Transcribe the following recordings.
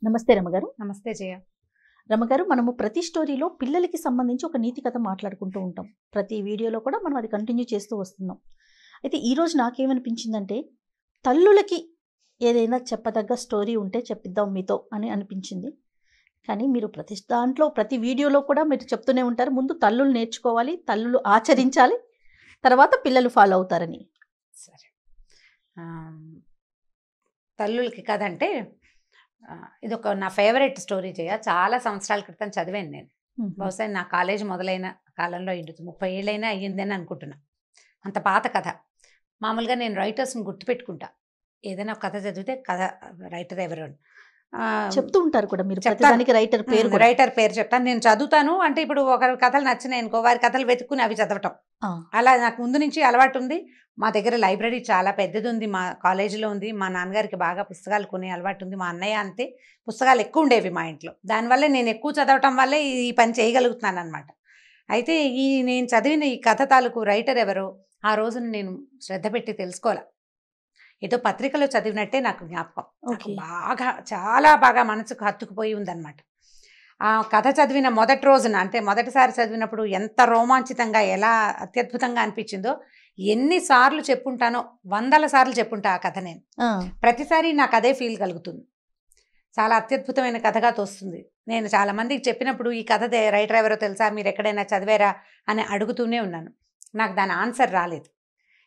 నమస్తే రమగారు. నమస్తే జయ. రమగారు, మనము ప్రతి స్టోరీలో పిల్లలకి సంబంధించి ఒక నీతి కథ మాట్లాడుకుంటూ ఉంటాం. ప్రతి వీడియోలో కూడా మనం అది కంటిన్యూ చేస్తూ వస్తున్నాం. అయితే ఈరోజు నాకేమనిపించిందంటే, తల్లులకి ఏదైనా చెప్పదగ్గ స్టోరీ ఉంటే చెప్పిద్దాం మీతో అని అనిపించింది. కానీ మీరు ప్రతి దాంట్లో ప్రతి వీడియోలో కూడా మీరు చెప్తూనే ఉంటారు, ముందు తల్లులు నేర్చుకోవాలి, తల్లులు ఆచరించాలి, తర్వాత పిల్లలు ఫాలో అవుతారని. సరే, తల్లులకి కథ అంటే ఇది ఒక నా ఫేవరెట్ స్టోరీ జయ. చాలా సంవత్సరాల క్రితం చదివాను నేను. బహుశా నా కాలేజ్ మొదలైన కాలంలో 30 ఏళ్ళైనా అయ్యిందని అనుకుంటున్నా. అంత పాత కథ. మామూలుగా నేను రైటర్స్ని గుర్తుపెట్టుకుంటా. ఏదైనా కథ చదివితే కథ రైటర్ ఎవరు చెప్తూ ఉంటారు కూడా మీరు. ప్రతిదానికి రైటర్ పేరు చెప్తాను. నేను చదువుతాను అంటే ఇప్పుడు ఒకరి కథలు నచ్చినాయి అనుకో, వారి కథలు వెతుక్కుని అవి చదవటం. అలా నాకు ముందు నుంచి అలవాటు ఉంది. మా దగ్గర లైబ్రరీ చాలా పెద్దది ఉంది, మా కాలేజీలో ఉంది. మా నాన్నగారికి బాగా పుస్తకాలు కొనే అలవాటు ఉంది. మా అన్నయ్య అంతే, పుస్తకాలు ఎక్కువ ఉండేవి మా ఇంట్లో. దానివల్ల నేను ఎక్కువ చదవటం వల్లే ఈ పని చేయగలుగుతున్నాను అనమాట. అయితే నేను చదివిన ఈ కథ తాలూకు రైటర్ ఎవరో ఆ రోజున నేను శ్రద్ధ పెట్టి తెలుసుకోవాలి. ఏదో పత్రికలో చదివినట్టే నాకు జ్ఞాపకం. బాగా చాలా బాగా మనసుకు హత్తుకుపోయి ఉందన్నమాట. ఆ కథ చదివిన మొదటి రోజున, అంటే మొదటిసారి చదివినప్పుడు ఎంత రోమాంచితంగా, ఎలా అత్యద్భుతంగా అనిపించిందో ఎన్నిసార్లు చెప్పుంటానో, 100 సార్లు చెప్పుంటా ఆ కథ నేను. ప్రతిసారి నాకు అదే ఫీల్ కలుగుతుంది. చాలా అత్యద్భుతమైన కథగా తోస్తుంది. నేను చాలా మందికి చెప్పినప్పుడు ఈ కథ రైటర్ ఎవరో తెలుసా, మీరు ఎక్కడైనా చదివారా అని అడుగుతూనే ఉన్నాను. నాకు దాని ఆన్సర్ రాలేదు.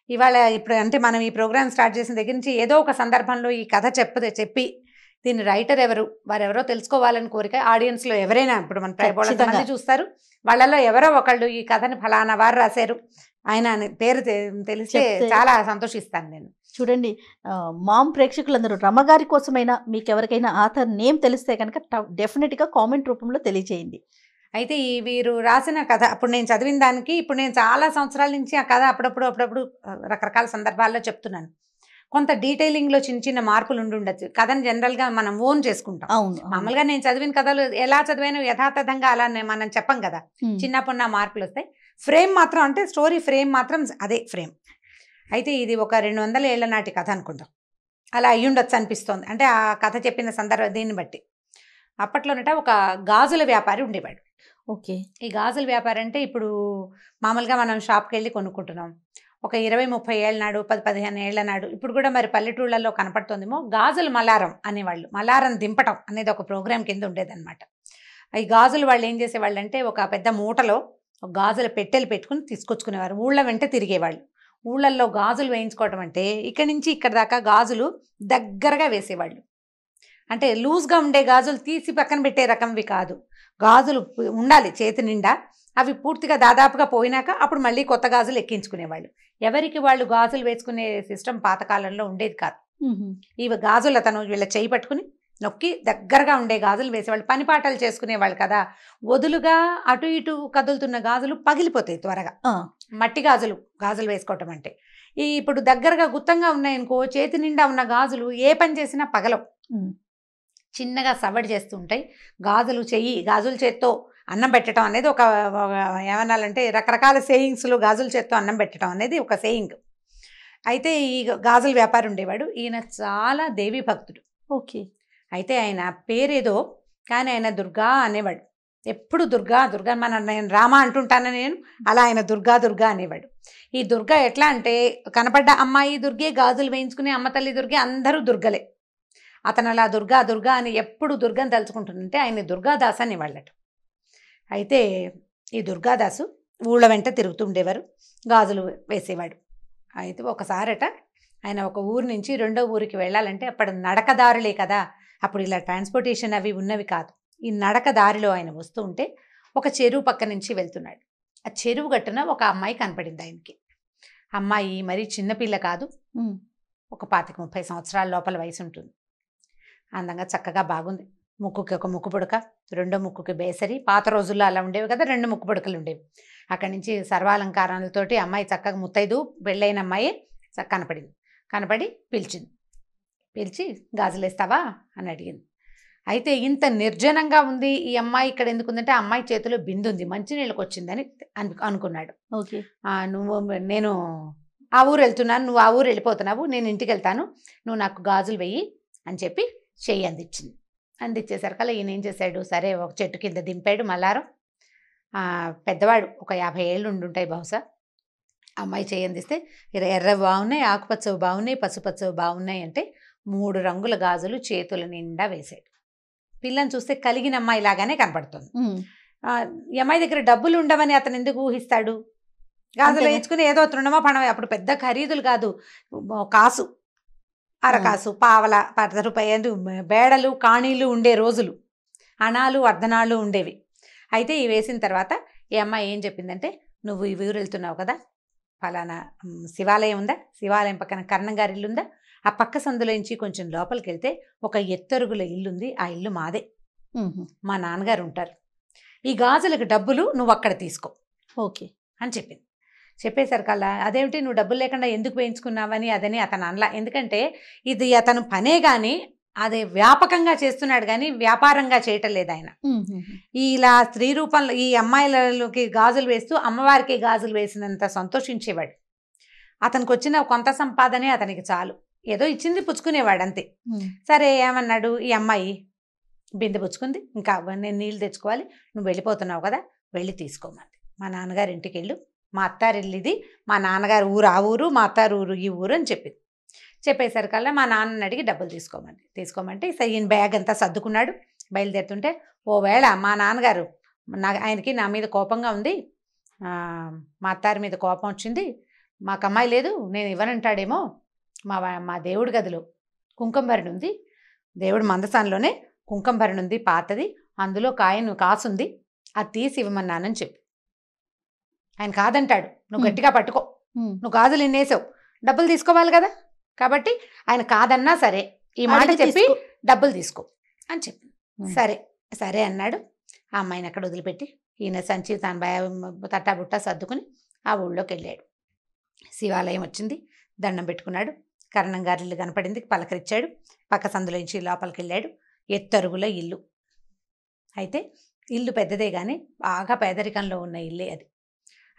ఇవాళ ఇప్పుడు అంటే మనం ఈ ప్రోగ్రామ్ స్టార్ట్ చేసిన దగ్గర నుంచి ఏదో ఒక సందర్భంలో ఈ కథ చెప్పి దీని రైటర్ ఎవరు, వారెవరో తెలుసుకోవాలని కోరిక ఆడియన్స్లో ఎవరైనా, ఇప్పుడు మన 100 మంది చూస్తారు, వాళ్ళలో ఎవరో ఒకళ్ళు ఈ కథని ఫలానా వారు రాశారు ఆయన పేరు తెలిస్తే చాలా సంతోషిస్తాను నేను. చూడండి, మామ్ ప్రేక్షకులందరూ రమగారి కోసమైనా మీకు ఎవరికైనా ఆథర్ నేమ్ తెలిస్తే కనుక డెఫినెట్గా కామెంట్ రూపంలో తెలియజేయండి. అయితే వీరు రాసిన కథ అప్పుడు నేను చదివిన దానికి, ఇప్పుడు నేను చాలా సంవత్సరాల నుంచి ఆ కథ అప్పుడప్పుడు రకరకాల సందర్భాల్లో చెప్తున్నాను. కొంత డీటెయిలింగ్లో చిన్న మార్పులు ఉండొచ్చు. కథను జనరల్గా మనం ఓన్ చేసుకుంటాం. మామూలుగా నేను చదివిన కథలు ఎలా చదివానో యథాతథంగా అలా మనం చెప్పం కదా, చిన్నప్పుడు మార్పులు వస్తాయి. ఫ్రేమ్ మాత్రం, అంటే స్టోరీ ఫ్రేమ్ మాత్రం అదే ఫ్రేమ్. అయితే ఇది ఒక 200 ఏళ్ల నాటి కథ అనుకుందాం, అలా అయ్యుండొచ్చు అనిపిస్తోంది. అంటే ఆ కథ చెప్పిన సందర్భం దీన్ని బట్టి. అప్పట్లోనట ఒక గాజుల వ్యాపారి ఉండేవాడు. ఓకే. ఈ గాజుల వ్యాపారం అంటే ఇప్పుడు మామూలుగా మనం షాప్కి వెళ్ళి కొనుక్కుంటున్నాం. ఒక 20-30 ఏళ్ళ నాడు, 10-15 ఏళ్ల నాడు, ఇప్పుడు కూడా మరి పల్లెటూళ్ళల్లో కనపడుతుందేమో, గాజుల మలారం అనేవాళ్ళు. మలారం దింపటం అనేది ఒక ప్రోగ్రాం కింద ఉండేదన్నమాట. ఈ గాజులు వాళ్ళు ఏం చేసేవాళ్ళు అంటే, ఒక పెద్ద మూటలో ఒక గాజుల పెట్టెలు పెట్టుకుని తీసుకొచ్చుకునేవారు. ఊళ్ళ వెంట తిరిగేవాళ్ళు. ఊళ్ళల్లో గాజులు వేయించుకోవటం అంటే ఇక్కడి నుంచి ఇక్కడ దాకా గాజులు దగ్గరగా వేసేవాళ్ళు. అంటే లూజ్గా ఉండే గాజులు తీసి పక్కన పెట్టే రకంవి కాదు, గాజులు ఉండాలి చేతి నిండా. అవి పూర్తిగా దాదాపుగా పోయినాక అప్పుడు మళ్ళీ కొత్త గాజులు ఎక్కించుకునేవాళ్ళు. ఎవరికి వాళ్ళు గాజులు వేసుకునే సిస్టమ్ పాతకాలంలో ఉండేది కాదు. ఈ గాజులు అతను వీళ్ళ చేయి పట్టుకుని నొక్కి దగ్గరగా ఉండే గాజులు వేసేవాళ్ళు. పని పాటలు చేసుకునేవాళ్ళు కదా, వదులుగా అటు ఇటు కదులుతున్న గాజులు పగిలిపోతాయి త్వరగా. మట్టి గాజులు వేసుకోవటం అంటే, ఇప్పుడు దగ్గరగా గుత్తంగా ఉన్నాయనుకో, చేతి నిండా ఉన్న గాజులు ఏ పని చేసినా పగలవు, చిన్నగా సవడి చేస్తూ ఉంటాయి. గాజుల చేత్తో అన్నం పెట్టడం అనేది ఒక ఏమనాలంటే, రకరకాల సేయింగ్స్లో గాజుల చేత్తో అన్నం పెట్టడం అనేది ఒక సేయింగ్. అయితే ఈ గాజుల వ్యాపారి ఉండేవాడు. ఈయన చాలా దేవీ భక్తుడు. ఓకే. అయితే ఆయన పేరేదో కానీ ఆయన దుర్గా అనేవాడు. ఎప్పుడు దుర్గా నేను రామ అంటుంటాను నేను, అలా ఆయన దుర్గా అనేవాడు. ఈ దుర్గా ఎట్లా అంటే, కనపడ్డ అమ్మాయి దుర్గే, గాజులు వేయించుకునే అమ్మ తల్లి దుర్గే, అందరూ దుర్గలే. అతను అలా దుర్గా అని ఎప్పుడు దుర్గని తలుచుకుంటుందంటే ఆయన దుర్గాదాస్ అనేవాళ్ళట. అయితే ఈ దుర్గాదాసు ఊళ్ళ వెంట తిరుగుతుండేవారు, గాజులు వేసేవాడు. అయితే ఒకసారట ఆయన ఒక ఊరు నుంచి రెండో ఊరికి వెళ్ళాలంటే, అప్పుడు నడకదారులే కదా, అప్పుడు ఇలా ట్రాన్స్పోర్టేషన్ అవి ఉన్నవి కాదు. ఈ నడకదారిలో ఆయన వస్తూ ఉంటే ఒక చెరువు పక్క నుంచి వెళ్తున్నాడు. ఆ చెరువు గట్టున ఒక అమ్మాయి కనపడింది ఆయనకి. అమ్మాయి మరి చిన్నపిల్ల కాదు, ఒక 25-30 సంవత్సరాల లోపల వయసు ఉంటుంది. అందంగా చక్కగా బాగుంది. ముక్కుకి ఒక ముక్కు పుడక, రెండో ముక్కుకి బేసరి. పాత రోజుల్లో అలా ఉండేవి కదా, 2 ముక్కు పుడకలు ఉండేవి. అక్కడి నుంచి సర్వాలంకారాలతోటి అమ్మాయి చక్కగా ముత్తైదు పెళ్ళైన అమ్మాయి కనపడి పిలిచి గాజులేస్తావా అని అడిగింది. అయితే ఇంత నిర్జనంగా ఉంది ఈ అమ్మాయి ఇక్కడ ఎందుకుందంటే, ఆ అమ్మాయి చేతిలో బిందుంది, మంచినీళ్ళకి వచ్చిందని అనుకున్నాడు. ఓకే. నేను ఆ ఊరు వెళ్తున్నాను, నువ్వు ఆ ఊరు వెళ్ళిపోతున్నావు, నేను ఇంటికి వెళ్తాను, నువ్వు నాకు గాజులు వెయ్యి అని చెప్పి చెయ్యి అందించింది. అందించేసరికల్లా ఈయన ఏం చేశాడు, సరే ఒక చెట్టు కింద దింపాడు మల్లారం. పెద్దవాడు ఒక 50 ఏళ్ళు ఉండుంటాయి బహుశా. అమ్మాయి చేయి అందిస్తే ఎర్రవి బాగున్నాయి, ఆకుపచ్చవి బాగున్నాయి, పసుపచ్చవి బాగున్నాయి అంటే 3 రంగుల గాజులు చేతుల నిండా వేశాడు. పిల్లని చూస్తే కలిగిన అమ్మాయి లాగానే కనపడుతుంది. ఈ అమ్మాయి దగ్గర డబ్బులు ఉండవని అతను ఎందుకు ఊహిస్తాడు? గాజులు వేయించుకుని ఏదో తృణమో పణమో, అప్పుడు పెద్ద ఖరీదులు కాదు, కాసు, అరకాసు, పావల, 10 రూపాయలు బేడలు కాణీలు ఉండే రోజులు, అణాలు అర్ధనాలు ఉండేవి. అయితే ఇవి వేసిన తర్వాత ఈ అమ్మాయి ఏం చెప్పిందంటే, నువ్వు ఈ ఊరు వెళ్తున్నావు కదా, ఫలానా శివాలయం ఉందా, శివాలయం పక్కన కర్ణం గారి ఇల్లు ఉందా, ఆ పక్క సందులోంచి కొంచెం లోపలికి వెళ్తే ఒక ఎత్తరుగుల ఇల్లుంది, ఆ ఇల్లు మాదే, మా నాన్నగారు ఉంటారు, ఈ గాజులకు డబ్బులు నువ్వు అక్కడ తీసుకో ఓకే అని చెప్పింది. చెప్పేసరికల్లా అదేమిటి నువ్వు డబ్బులు లేకుండా ఎందుకు వేయించుకున్నావని అదని అతను అనలా. ఎందుకంటే ఇది అతను పనే కానీ అది వ్యాపకంగా చేస్తున్నాడు కానీ వ్యాపారంగా చేయటం లేదు ఆయన. ఇలా స్త్రీ రూపంలో ఈ అమ్మాయిలకి గాజులు వేస్తూ అమ్మవారికి గాజులు వేసినంత సంతోషించేవాడు. అతనికి వచ్చిన కొంత సంపాదనే అతనికి చాలు, ఏదో ఇచ్చింది పుచ్చుకునేవాడు అంతే. సరే ఏమన్నాడు, ఈ అమ్మాయి బిందె పుచ్చుకుంది, ఇంకా నేను నీళ్ళు తెచ్చుకోవాలి, నువ్వు వెళ్ళిపోతున్నావు కదా, వెళ్ళి తీసుకోమంది. మా నాన్నగారి ఇంటికి వెళ్ళు, మా అత్తారిల్లు ఇది, మా నాన్నగారు ఊరు ఆ ఊరు, మా అత్తారు ఊరు ఈ ఊరు అని చెప్పింది. చెప్పేసరికల్లా మా నాన్నని అడిగి డబ్బులు తీసుకోమంటే ఈయన బ్యాగ్ అంతా సర్దుకున్నాడు. బయలుదేరుతుంటే ఓవేళ మా నాన్నగారు ఆయనకి నా మీద కోపంగా ఉంది, మా అత్తారి మీద కోపం వచ్చింది, మాకు అమ్మాయి లేదు, నేను ఇవ్వనంటాడేమో, మా దేవుడి గదిలో కుంకుమభరణి ఉంది, దేవుడి మందసాన్లోనే కుంకుమభరణి ఉంది పాతది, అందులో కాసుంది, అది తీసి ఇవ్వమన్నానని చెప్పు. ఆయన కాదంటాడు, నువ్వు గట్టిగా పట్టుకో, నువ్వు గాజులు ఇన్నేసావు, డబ్బులు తీసుకోవాలి కదా, కాబట్టి ఆయన కాదన్నా సరే ఈ మాట చెప్పి డబ్బులు తీసుకో అని చెప్పి సరే అన్నాడు. ఆ అమ్మాయిని అక్కడ వదిలిపెట్టి ఈయన సంచి తన తట్టాబుట్ట సర్దుకుని ఆ ఊళ్ళోకి వెళ్ళాడు. శివాలయం వచ్చింది, దండం పెట్టుకున్నాడు, కర్ణం గారి ఇల్లు కనపడింది, పలకరించాడు, పక్క సందులోంచి లోపలికి వెళ్ళాడు. ఎత్తరుగుల ఇల్లు. అయితే ఇల్లు పెద్దదే కానీ బాగా పేదరికంలో ఉన్న ఇల్లే అది.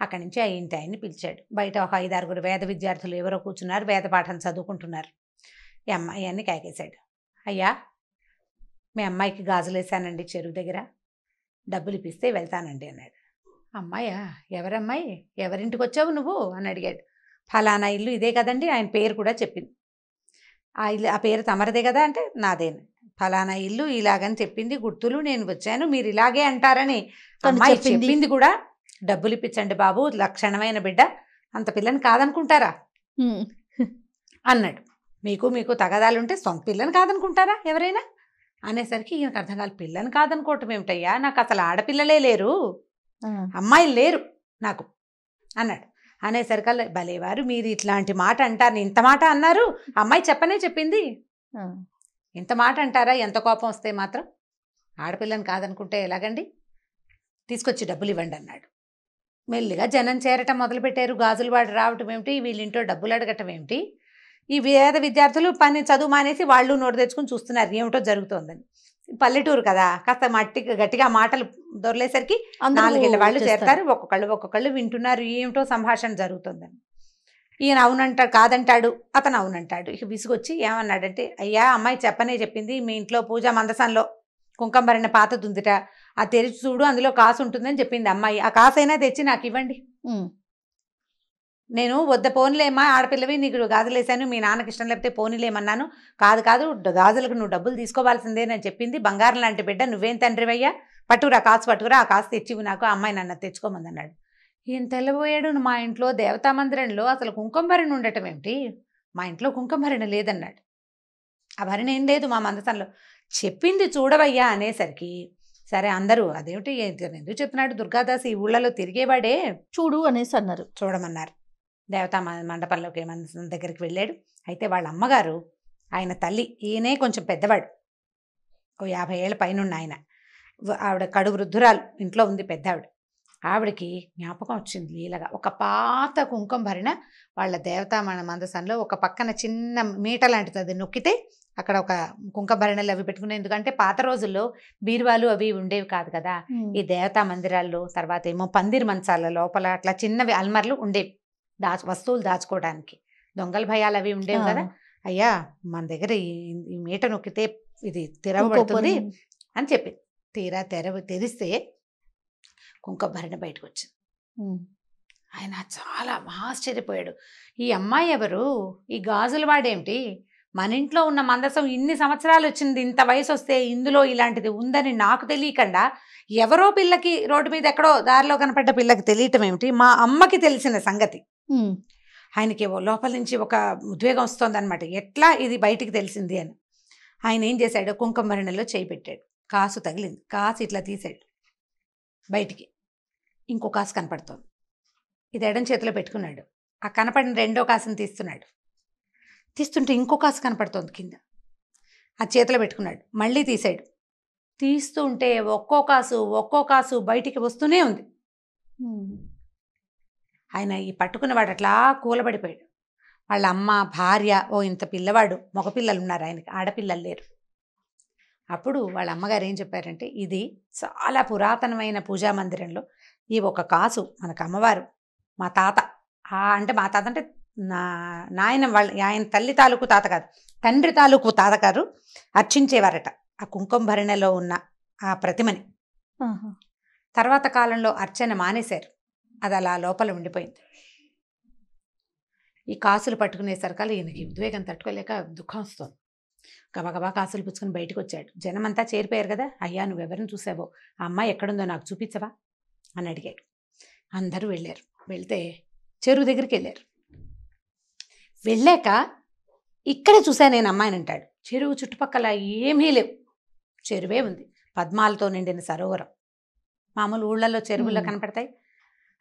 అక్కడి నుంచి ఆ ఇంటి ఆయన్ని పిలిచాడు. బయట ఒక 5-6 వేద విద్యార్థులు ఎవరో కూర్చున్నారు, వేద పాఠం చదువుకుంటున్నారు. ఈ అమ్మాయి అన్ని కేకేశాడు, అయ్యా మీ అమ్మాయికి గాజులు వేసానండి చెరువు దగ్గర, డబ్బులు ఇప్పిస్తే వెళ్తానండి అన్నాడు. అమ్మాయా, ఎవరమ్మాయి, ఎవరింటికి వచ్చావు నువ్వు అని అడిగాడు. ఫలానా ఇల్లు ఇదే కదండి, ఆయన పేరు కూడా చెప్పింది. ఆ ఇల్లు, ఆ పేరు తమరదే కదా అంటే నాదేను, ఫలానా ఇల్లు ఇలాగని చెప్పింది, గుర్తులు, నేను వచ్చాను, మీరు ఇలాగే అంటారని అమ్మాయి చెప్పింది కూడా. డబ్బులు ఇప్పించండి బాబు, లక్షణమైన బిడ్డ, అంత పిల్లని కాదనుకుంటారా అన్నాడు. మీకు తగదాలుంటే సొంత పిల్లని కాదనుకుంటారా ఎవరైనా అనేసరికి ఈయనకు అర్థం కాదు, పిల్లని కాదనుకోవటం ఏమిటయ్యా, నాకు అసలు ఆడపిల్లలే లేరు, అమ్మాయిలు లేరు నాకు అన్నాడు. అనేసరికల్లా భలేవారు మీరు ఇట్లాంటి మాట అంటారు, ఇంత మాట అన్నారు, అమ్మాయి చెప్పనే చెప్పింది, ఇంత మాట అంటారా, ఎంత కోపం వస్తే మాత్రం, ఆడపిల్లని కాదనుకుంటే ఎలాగండి, తీసుకొచ్చి డబ్బులు ఇవ్వండి అన్నాడు. మెల్లిగా జనం చేరటం మొదలుపెట్టారు. గాజులు వాడు రావటం ఏమిటి, వీళ్ళింటో డబ్బులు అడగటం ఏమిటి, ఈ వేద విద్యార్థులు చదువు మానేసి వాళ్ళు నోటు తెచ్చుకుని చూస్తున్నారు ఏమిటో జరుగుతోందని. పల్లెటూరు కదా, కాస్త గట్టిగా మాటలు దొరలేసరికి 4 ఏళ్ళ వాళ్ళు చేరతారు, ఒక్కొక్కళ్ళు వింటున్నారు ఏమిటో సంభాషణ జరుగుతుందని. ఈయన అవునంటాడు, కాదంటాడు, అతను అవునంటాడు. ఇక విసుగొచ్చి ఏమన్నాడంటే, అయ్యా అమ్మాయి చెప్పనే చెప్పింది, మీ ఇంట్లో పూజా మందసంలో కుంకుమభరణ పాతది ఉందిట, అది తెరిచి చూడు, అందులో కాసు ఉంటుందని చెప్పింది అమ్మాయి, ఆ కాసైనా తెచ్చి నాకు ఇవ్వండి, నేను వద్ద పోనీలేమా, ఆడపిల్లవి నీకు గాజులు వేసాను, మీ నాన్నకి ఇష్టం లేకపోతే పోనీలేమన్నాను, కాదు గాజులకు నువ్వు డబ్బులు తీసుకోవాల్సిందే అని చెప్పింది, బంగారం లాంటి బిడ్డ, నువ్వేం తండ్రివయ్యా, పట్టుకురా ఆ కాసు తెచ్చివి నాకు, ఆ అమ్మాయి నన్ను తెచ్చుకోమంది అన్నాడు. ఈయన తెల్లబోయాడు, మా ఇంట్లో దేవతా మందిరంలో అసలు కుంకుమభరణి ఉండటం ఏమిటి, మా ఇంట్లో కుంకుమభరణి లేదన్నాడు. ఆ భరణి ఏం లేదు మా మందసంలో, చెప్పింది చూడవయ్యా అనేసరికి సరే అందరూ అదేమిటి ఎందుకు చెప్తున్నాడు, దుర్గాదాస్ ఈ ఊళ్ళలో తిరిగేవాడే, చూడు అనేసి అన్నారు. చూడమన్నారు. దేవతా మండపంలోకి మందసం దగ్గరికి వెళ్ళాడు. అయితే వాళ్ళ అమ్మగారు, ఆయన తల్లి, ఈయనే కొంచెం పెద్దవాడు, ఓ 50 ఏళ్ళ పైనున్న ఆయన, ఆవిడ కడు వృద్ధురాలు, ఇంట్లో ఉంది పెద్ద ఆవిడకి జ్ఞాపకం వచ్చింది లీలగా, ఒక పాత కుంకుమభరణ వాళ్ళ దేవతా మందసంలో ఒక పక్కన చిన్న మీట లాంటిది, అది నొక్కితే అక్కడ ఒక కుంకుమభరణలు అవి పెట్టుకునే, ఎందుకంటే పాత రోజుల్లో బీరువాలు అవి ఉండేవి కాదు కదా, ఈ దేవతా మందిరాల్లో, తర్వాత ఏమో పందిరి మంచాల లోపల అట్లా చిన్నవి అల్మర్లు ఉండేవి, వస్తువులు దాచుకోవడానికి, దొంగల భయాలు అవి ఉండేవి కదా. అయ్యా మన దగ్గర ఈ మీట నొక్కితే ఇది తెరవబడుతుంది అని చెప్పింది. తీరా తెరిస్తే కుంకుమ భరణి బయటకు వచ్చింది. ఆయన చాలా ఆశ్చర్యపోయాడు. ఈ అమ్మాయి ఎవరు, ఈ గాజులు వాడేమిటి, మన ఇంట్లో ఉన్న మందసం ఇన్ని సంవత్సరాలు వచ్చింది, ఇంత వయసు వస్తే ఇందులో ఇలాంటిది ఉందని నాకు తెలియకుండా ఎవరో పిల్లకి రోడ్డు మీద ఎక్కడో దారిలో కనపడ్డ పిల్లకి తెలియటం ఏమిటి, మా అమ్మకి తెలిసిన సంగతి. ఆయనకి లోపల నుంచి ఒక ఉద్వేగం వస్తుందన్నమాట, ఎట్లా ఇది బయటికి తెలిసింది అని. ఆయన ఏం చేశాడు, కుంకుమ భరణిలో చేయి పెట్టాడు, కాసు తగిలింది, కాసు ఇట్లా తీసాడు బయటికి, ఇంకో కాసు కనపడుతోంది. ఇది ఎడం చేతిలో పెట్టుకున్నాడు. ఆ కనపడిన రెండో కాసుని తీస్తుంటే ఇంకో కాసు కనపడుతోంది కింద, ఆ చేతిలో పెట్టుకున్నాడు. మళ్ళీ తీసాడు, తీస్తుంటే ఒక్కో కాసు బయటికి వస్తూనే ఉంది. ఆయన ఈ పట్టుకున్నవాడు అట్లా కూలబడిపోయాడు. వాళ్ళ అమ్మ, భార్య, ఇంత పిల్లవాడు, మగపిల్లలు ఉన్నారు ఆయనకి, ఆడపిల్లలు లేరు. అప్పుడు వాళ్ళ అమ్మగారు ఏం చెప్పారంటే, ఇది చాలా పురాతనమైన పూజా మందిరంలో ఈ ఒక కాసు మనకు అమ్మవారు, మా తాత అంటే నాయన ఆయన తల్లి తాలూకు తాత కాదు, తండ్రి తాలూకు తాతగారు అర్చించేవారట ఆ కుంకుమ భరణిలో ఉన్న ఆ ప్రతిమని. తర్వాత కాలంలో అర్చన మానేశారు, అది అలా లోపల ఉండిపోయింది. ఈ కాసులు పట్టుకునేసరికల్లా ఈయనకి ఉద్వేగం తట్టుకోలేక దుఃఖం వస్తుంది. గబగబా కాసులు పుచ్చుకొని బయటకు వచ్చాడు. జనమంతా చేరిపోయారు కదా. అయ్యా, నువ్వెవరిని చూసావో, ఆ అమ్మాయి ఎక్కడుందో నాకు చూపించవా అని అడిగాడు. అందరూ వెళ్ళారు. వెళ్తే చెరువు దగ్గరికి వెళ్ళారు. వెళ్ళాక ఇక్కడే చూశాను నేను అమ్మాయిని అంటాడు. చెరువు చుట్టుపక్కల ఏమీ లేవు, చెరువే ఉంది, పద్మాలతో నిండిన సరోవరం. మామూలు ఊళ్ళల్లో చెరువుల్లో కనపడతాయి.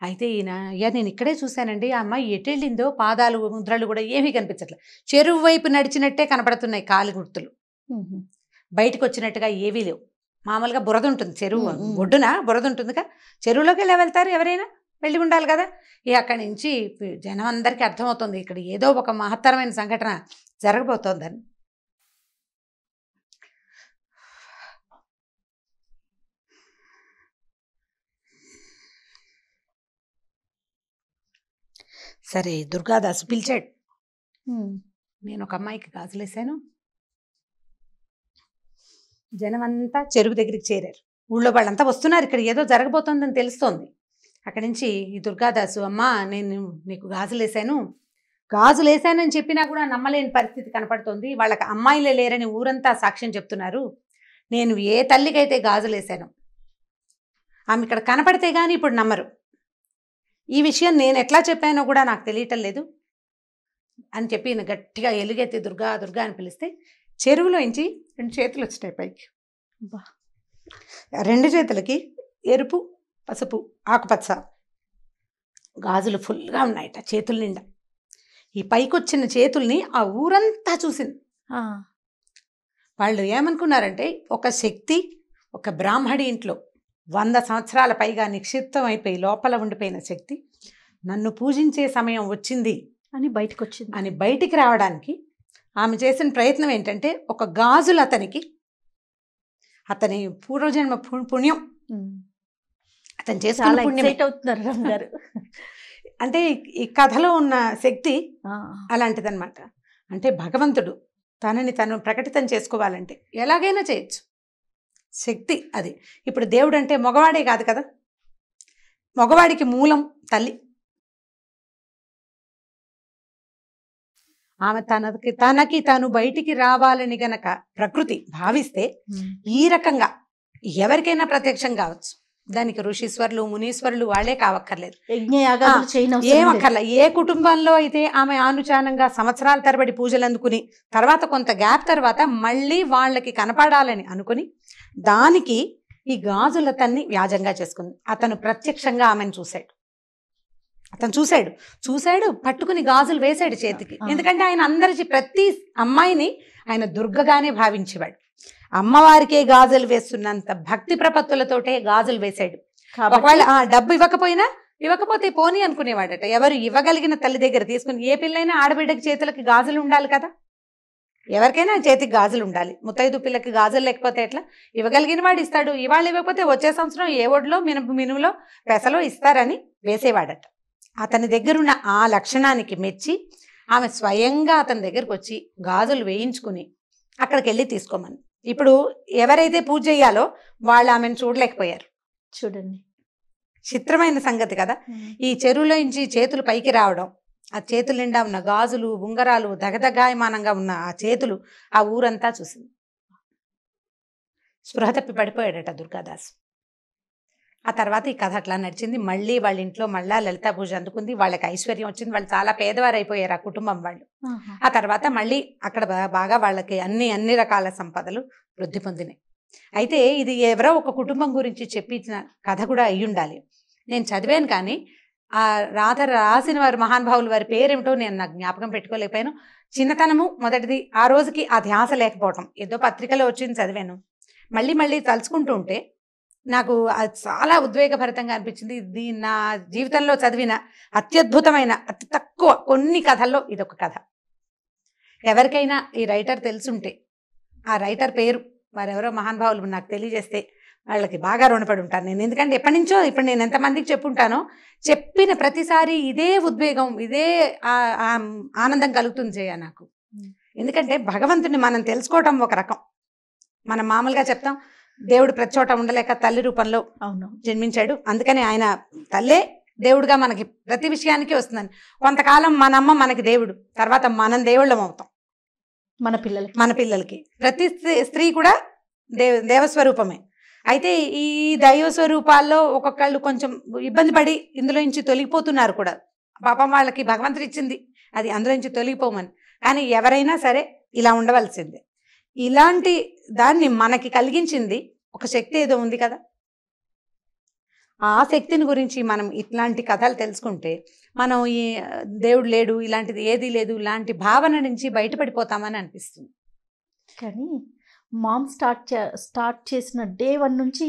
అయితే ఈయన, అయ్యా నేను ఇక్కడే చూశానండి, ఆ అమ్మాయి ఎటు వెళ్ళిందో, పాదాలు ముద్రలు కూడా ఏమీ కనిపించట్లేదు, చెరువు వైపు నడిచినట్టే కనపడుతున్నాయి కాలి గుర్తులు, బయటకు వచ్చినట్టుగా ఏవీ లేవు. మామూలుగా బురద ఉంటుంది, చెరువు ఒడ్డున బురద ఉంటుందిగా, చెరువులోకి ఎలా వెళ్తారు, ఎవరైనా వెళ్ళి ఉండాలి కదా. అక్కడి నుంచి జనం అందరికీ అర్థమవుతుంది ఇక్కడ ఏదో ఒక మహత్తరమైన సంఘటన జరగబోతోందని. సరే, దుర్గాదాసు పిలిచాడు. నేను ఒక అమ్మాయికి గాజులేసాను. జనం అంతా చెరువు దగ్గరికి చేరారు. ఊళ్ళో వాళ్ళంతా వస్తున్నారు, ఇక్కడ ఏదో జరగబోతోందని తెలుస్తోంది. అక్కడి నుంచి ఈ దుర్గాదాసు, అమ్మా నేను నీకు గాజులేసానని చెప్పినా కూడా నమ్మలేని పరిస్థితి కనపడుతోంది. వాళ్ళకి అమ్మాయిలే లేరని ఊరంతా సాక్ష్యం చెప్తున్నారు. నేను ఏ తల్లికైతే గాజులేసాను, ఆమె ఇక్కడ కనపడితే కానీ ఇప్పుడు నమ్మరు. ఈ విషయం నేను ఎట్లా చెప్పానో కూడా నాకు తెలియటం లేదు అని చెప్పి గట్టిగా ఎలుగెత్తి దుర్గా దుర్గా అని పిలిస్తే చెరువులోంచి 2 చేతులు వచ్చినాయి పైకి. రెండు చేతులకి ఎరుపు, పసుపు, ఆకుపచ్చ గాజులు ఫుల్గా ఉన్నాయట చేతుల నిండా. ఈ పైకొచ్చిన చేతుల్ని ఆ ఊరంతా చూసింది. వాళ్ళు ఏమనుకున్నారంటే, ఒక శక్తి ఒక బ్రాహ్మడి ఇంట్లో 100 సంవత్సరాల పైగా నిక్షిప్తం అయిపోయి లోపల ఉండిపోయిన శక్తి నన్ను పూజించే సమయం వచ్చింది అని బయటికి రావడానికి ఆమె చేసిన ప్రయత్నం ఏంటంటే, ఒక గాజులు అతని పూర్వజన్మ పుణ్యం, అతను చేసుకున్న పుణ్యం అంటే ఈ కథలో ఉన్న శక్తి అలాంటిదన్నమాట. అంటే భగవంతుడు తనని తను ప్రకటితం చేసుకోవాలంటే ఎలాగైనా చేయొచ్చు, శక్తి అది. ఇప్పుడు దేవుడు అంటే మగవాడే కాదు కదా, మగవాడికి మూలం తల్లి. ఆమె తనకి తాను బయటికి రావాలని గనక ప్రకృతి భావిస్తే ఈ రకంగా ఎవరికైనా ప్రత్యక్షం కావచ్చు. దానికి ఋషీశ్వరులు, మునీశ్వరులు వాళ్ళే కావక్కర్లేదు, ఏమక్కర్లా. ఏ కుటుంబంలో అయితే ఆమె ఆనుచానంగా సంవత్సరాల తరబడి పూజలు అందుకుని తర్వాత కొంత గ్యాప్ తర్వాత మళ్ళీ వాళ్ళకి కనపడాలని అనుకుని దానికి ఈ గాజులతన్ని వ్యాజంగా చేసుకుంది. అతను ప్రత్యక్షంగా ఆమెను చూశాడు, పట్టుకుని గాజులు వేశాడు చేతికి. ఎందుకంటే ఆయన అందరి ప్రతి అమ్మాయిని ఆయన దుర్గగానే భావించేవాడు. అమ్మవారికే గాజులు వేస్తున్నంత భక్తి ప్రపత్తులతోటే గాజులు వేశాడు. ఒకవేళ డబ్బు ఇవ్వకపోతే పోనీ అనుకునేవాడట. ఎవరు ఇవ్వగలిగిన తల్లి దగ్గర తీసుకుని, ఏ పిల్లైనా ఆడబిడ్డకి చేతులకి గాజులు ఉండాలి కదా, ఎవరికైనా చేతికి గాజులు ఉండాలి. ముత్తైదు పిల్లకి గాజులు లేకపోతే ఎట్లా? ఇవ్వగలిగిన వాడు ఇస్తాడు, ఇవాళ ఇవ్వకపోతే వచ్చే సంవత్సరం ఏ ఒడిలో మినుములో పెసలో ఇస్తారని వేసేవాడట. అతని దగ్గరున్న ఆ లక్షణానికి మెచ్చి ఆమె స్వయంగా అతని దగ్గరకు వచ్చి గాజులు వేయించుకుని అక్కడికి వెళ్ళి తీసుకోమని. ఇప్పుడు ఎవరైతే పూజ చేయాలో వాళ్ళు ఆమెను చూడలేకపోయారు. చూడండి. చిత్రమైన సంగతి కదా. ఈ చెరువులో నుంచి చేతులు పైకి రావడం, ఆ చేతుల నిండా ఉన్న గాజులు, ఉంగరాలు, దగదగాయమానంగా ఉన్న ఆ చేతులు ఆ ఊరంతా చూసింది. స్పృహ తప్పి పడిపోయాడట దుర్గాదాసు. ఆ తర్వాత ఈ కథ అట్లా నడిచింది. మళ్ళీ వాళ్ళ ఇంట్లో మళ్ళా లలితా పూజ అందుకుంది. వాళ్ళకి ఐశ్వర్యం వచ్చింది. వాళ్ళు చాలా పేదవారు అయిపోయారు ఆ కుటుంబం వాళ్ళు. ఆ తర్వాత మళ్ళీ అక్కడ బాగా వాళ్ళకి అన్ని రకాల సంపదలు వృద్ధి పొందినాయి. అయితే ఇది ఎవరో ఒక కుటుంబం గురించి చెప్పించిన కథ కూడా అయి ఉండాలి. నేను చదివాను, కానీ ఆ రాధ రాసిన వారి మహానుభావులు వారి పేరేమిటో నేను నాకు జ్ఞాపకం పెట్టుకోలేకపోయాను. చిన్నతనము మొదటిది, ఆ రోజుకి ఆ ధ్యాస లేకపోవటం. ఏదో పత్రికలో వచ్చింది చదివాను. మళ్ళీ మళ్ళీ తలుచుకుంటూ ఉంటే నాకు అది చాలా ఉద్వేగభరితంగా అనిపించింది. ఇది నా జీవితంలో చదివిన అత్యద్భుతమైన, అతి తక్కువ కొన్ని కథల్లో ఇదొక కథ. ఎవరికైనా ఈ రైటర్ తెలుసుంటే ఆ రైటర్ పేరు, వారెవరో మహానుభావులు నాకు తెలియజేస్తే వాళ్ళకి బాగా రుణపడి ఉంటాను నేను. ఎందుకంటే ఎప్పటి నుంచో ఇప్పుడు నేను ఎంతమందికి చెప్పుంటానో, చెప్పిన ప్రతిసారి ఇదే ఉద్వేగం, ఇదే ఆనందం కలుగుతుంది జయ నాకు. ఎందుకంటే భగవంతుని మనం తెలుసుకోవటం ఒక రకం. మనం మామూలుగా చెప్తాం దేవుడు ప్రతి చోట ఉండలేక తల్లి రూపంలో జన్మించాడు, అందుకని ఆయన తల్లే దేవుడుగా మనకి ప్రతి విషయానికి వస్తుందని. కొంతకాలం మన అమ్మ మనకి దేవుడు, తర్వాత మనం దేవుళ్ళం అవుతాం మన పిల్లలకి. ప్రతి స్త్రీ కూడా దేవస్వరూపమే. అయితే ఈ దైవ స్వరూపాల్లో ఒక్కొక్కళ్ళు కొంచెం ఇబ్బంది పడి ఇందులో నుంచి తొలగిపోతున్నారు కూడా. పాపం వాళ్ళకి భగవంతుడు ఇచ్చింది అది, అందులో నుంచి తొలగిపోమని. కానీ ఎవరైనా సరే ఇలా ఉండవలసిందే. ఇలాంటి దాన్ని మనకి కలిగించింది ఒక శక్తి ఏదో ఉంది కదా. ఆ శక్తిని గురించి మనం ఇట్లాంటి కథలు తెలుసుకుంటే మనం ఈ దేవుడు లేడు, ఇలాంటిది ఏదీ లేదు, ఇలాంటి భావన నుంచి బయటపడిపోతామని అనిపిస్తుంది. కానీ మామ్ స్టార్ట్ చేసిన డే 1 నుంచి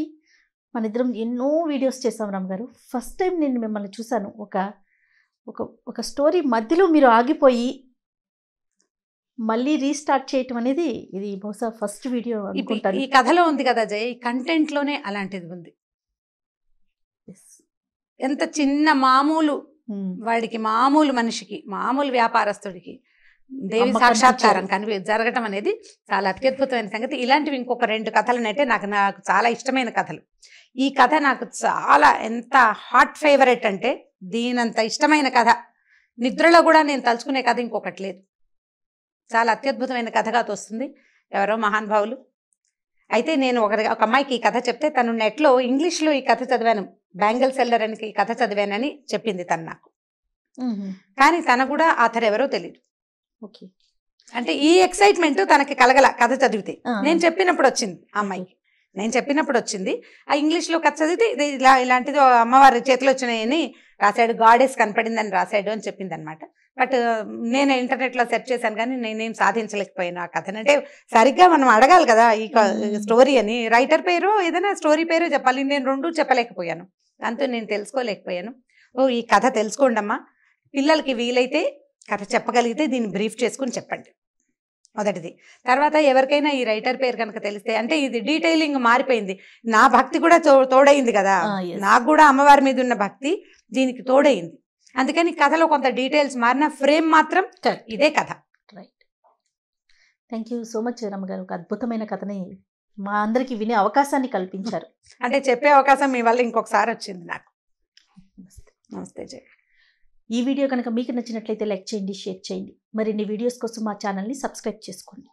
మన ఇద్దరం ఎన్నో వీడియోస్ చేసాం రామ్ గారు. ఫస్ట్ టైం నేను మిమ్మల్ని చూశాను. ఒక స్టోరీ మధ్యలో మీరు ఆగిపోయి మళ్ళీ రీస్టార్ట్ చేయటం అనేది ఇది బహుశా ఫస్ట్ వీడియో అనుకుంటాను. ఈ కథలో ఉంది కదా జయ, ఈ కంటెంట్ లోనే అలాంటిది ఉంది. ఎంత చిన్న మామూలు వాడికి, మామూలు మనిషికి, మామూలు వ్యాపారస్తుడికి దేవి సాక్షాత్కారం జరగటం అనేది చాలా అత్యద్భుతమైన సంగతి. ఇలాంటివి ఇంకొక 2 కథలనైతే నాకు చాలా ఇష్టమైన కథలు. ఈ కథ నాకు చాలా ఎంత హాట్ ఫేవరెట్ అంటే, దీనంత ఇష్టమైన కథ నిద్రలో కూడా నేను తలుచుకునే కథ ఇంకొకటి లేదు. చాలా అత్యద్భుతమైన కథగా తోస్తుంది. ఎవరో మహానుభావులు. అయితే నేను ఒక అమ్మాయికి ఈ కథ చెప్తే తను నెట్లో ఇంగ్లీష్లో ఈ కథ చదివాను, బ్యాంగిల్ సెల్లర్ అని ఈ కథ చదివానని చెప్పింది తను నాకు. కానీ తన కూడా ఆథర్ ఎవరో తెలియదు. ఓకే. అంటే ఈ ఎక్సైట్మెంట్ తనకి కలగల కథ చదివితే. నేను చెప్పినప్పుడు వచ్చింది ఆ అమ్మాయికి, నేను చెప్పినప్పుడు వచ్చింది. ఆ ఇంగ్లీష్లో కథ చదివితే ఇది ఇలాంటిది అమ్మవారి చేతిలో వచ్చినాయని రాశాడు, గాడెస్ కనపడిందని రాశాడు అని చెప్పింది అనమాట. బట్ నేను ఇంటర్నెట్లో సెర్చ్ చేశాను, కానీ నేనేం సాధించలేకపోయాను ఆ కథను. అంటే సరిగ్గా మనం అడగాలి కదా ఈ స్టోరీ అని, రైటర్ పేరు ఏదైనా స్టోరీ పేరు చెప్పాలి. నేను 2 చెప్పలేకపోయాను, దాంతో నేను తెలుసుకోలేకపోయాను. ఈ కథ తెలుసుకోండి అమ్మా, పిల్లలకి వీలైతే కథ చెప్పగలిగితే దీన్ని బ్రీఫ్ చేసుకుని చెప్పండి, మొదటిది. తర్వాత ఎవరికైనా ఈ రైటర్ పేరు కనుక తెలిస్తే, అంటే ఇది డీటెయిలింగ్ మారిపోయింది. నా భక్తి కూడా తోడైంది కదా, నాకు కూడా అమ్మవారి మీద ఉన్న భక్తి దీనికి తోడైంది. అందుకని కథలో కొంత డీటెయిల్స్ మారిన, ఫ్రేమ్ మాత్రం ఇదే కథ. Right. Thank you so much రమ్మ గారు. ఒక అద్భుతమైన కథని మా అందరికి వినే అవకాశాన్ని కల్పించారు. అంటే చెప్పే అవకాశం మీ వల్ల ఇంకొకసారి వచ్చింది నాకు. నమస్తే జయ. ఈ వీడియో కనుక మీకు నచ్చినట్లయితే లైక్ చేయండి, షేర్ చేయండి. మరిన్ని వీడియోస్ కోసం మా ఛానల్ని సబ్స్క్రైబ్ చేసుకోండి.